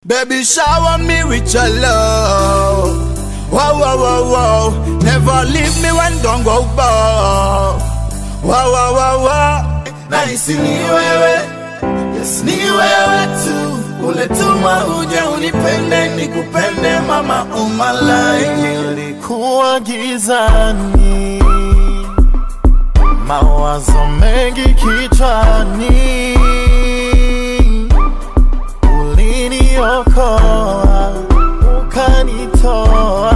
Baby, shower me with your love. Wow, wow, wow, wow. Never leave me when don't go bow. Wow, wow, wow, wow. Nice ni wewe, yes ni wewe tu. Uletuma uje unipende nikupende mama umalai. Nilikuwa gizani, mawazo mengi kichwani. Uliniokoa, ukanitoa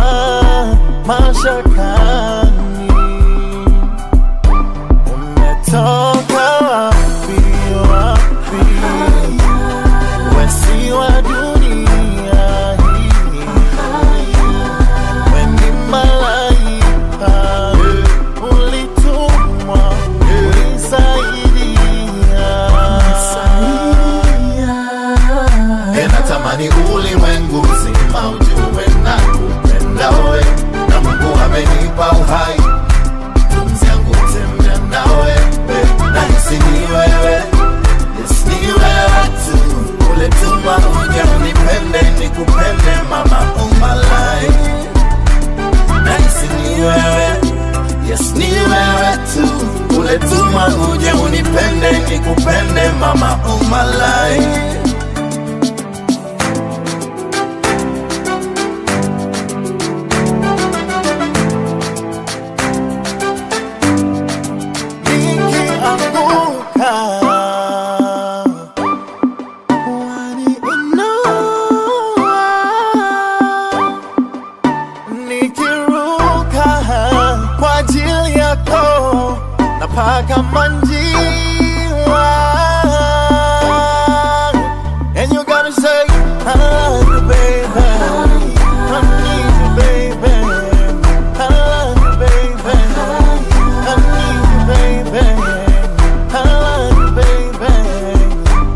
mashakani. Umetoka wapi, wapi? Wewe si wa dunia hii. Wewe ni malaika, ulitumwa unisaidia. Natamani ulimwengu mzima ujue nakupenda wewe, na Mungu amenipa uhai, pumzi yangu tembea na wewe. Nahisi ni wewe, yes ni wewe tu. Uletuma uje unipende nikupende mama umalai. Nahisi ni wewe, yes ni wewe tu. Uletuma uje unipende nikupende mama umalai. Napaka manjiwa, and you gotta say I love you baby, I need you baby, I love you baby, I need you baby, I love you baby,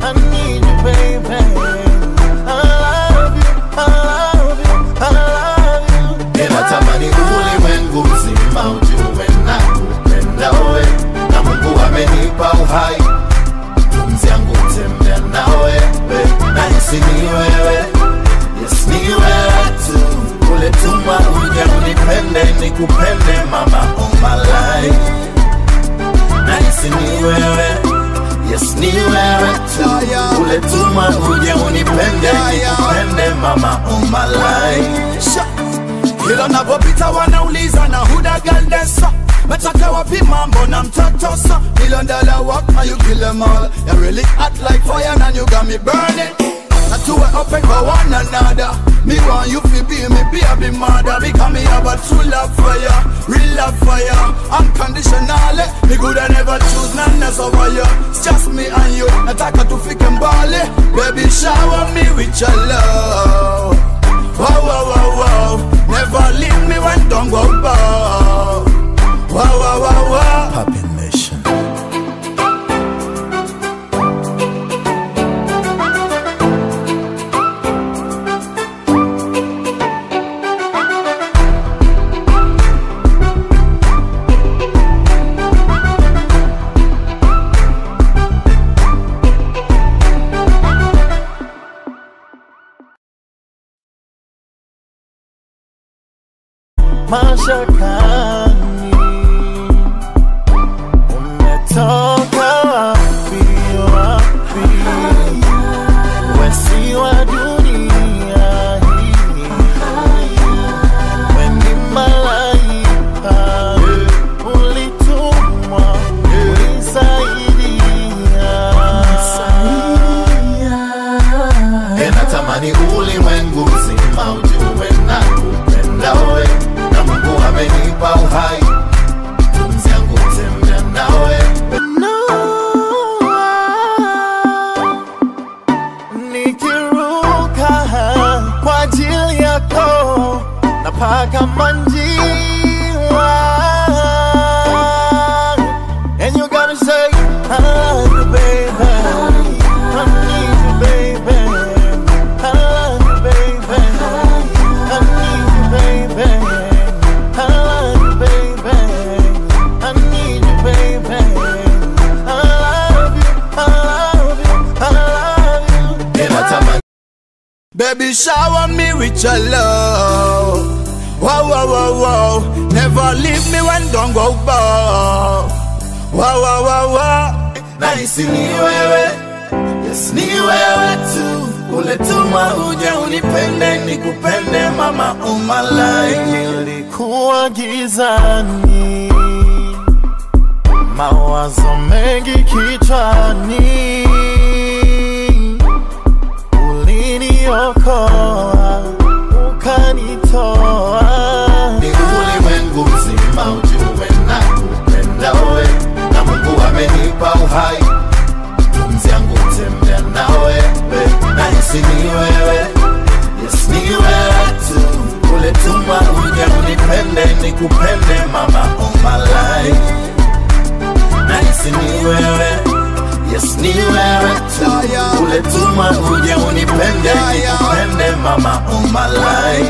I need you baby, I love you, I love you, I love you. Ninatamani ulimwengu mzima ujue nakupenda wewe, na Mungu amenipa uhai, pumzi yangu tembea na wewe. Nahisi ni wewe, yes ni wewe tu. Uletuma uje unipende nikupende mama umalai. Nahisi ni wewe, yes ni wewe tu. Uletuma uje unipende nikupende mama umalai. Kila napopita wanauliza na huda galdesa, mataka wapi mambo na mtoto sa. $1 million walk and you kill them all. You really hot like fire and you got me burning. Not to open for one another. Me want you to be me baby mother, because me have a true love for ya, real love for ya, unconditionally. Me good I never choose none else over you. It's just me and you. Nataka to fik and bally. Baby, shower me with your love. Wow, wow, wow, wow. Never leave me when don't go bow. Wow, wow, wow, wow. Poppin' Nation. Mashakani, umetoka wapi, wapi? Wewe si wa dunia hii. Wewe ni malaika, ulitumwa unisaidia. Natamani ulimwengu mzima ujue nakupenda wewe, na Mungu amenipa uhai, pumzi yangu tembea na wewe. Nikiruka kwa ajili yako, napaka manjiwa, and you gotta say I love you baby, I need you baby, I love you baby, I need you baby. Baby, shower me with your love. Wow, wow, wow, wow. Never leave me when don't go bow. Wow, wow, wow, wow. Nice ni wewe, yes ni wewe tu. Uletuma uje unipende nikupende mama umalai. Nilikuwa gizani, mawazo mengi kichwani, uliniokoa ukanitoa. Ni ulimwengu mzima ujue nakupenda we, na Mungu amenipa uhai pumzi yangu tembea nawe. Nahisi ni wewe, yes ni wewe tu. Uletuma uje unipende nikupende mama umalai. Nahisi ni wewe, yes ni wewe tu. Uletuma uje unipende nikupende mama umalai.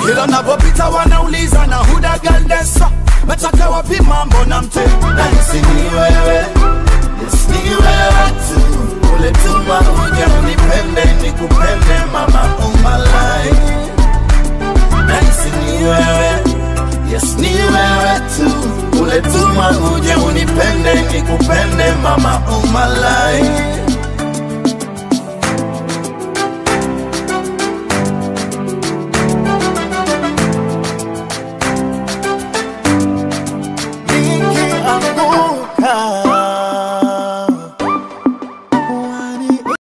Kila napopita wanauliza na huda girl desa, metaka wapi mambo na mte. Nahisi ni wewe, yes ni wewe tu. Uletuma uje unipende nikupende mama umalai. Nahisi ni wewe, yes ni wewe tu. Uletuma uje unipende nikupende mama umalai.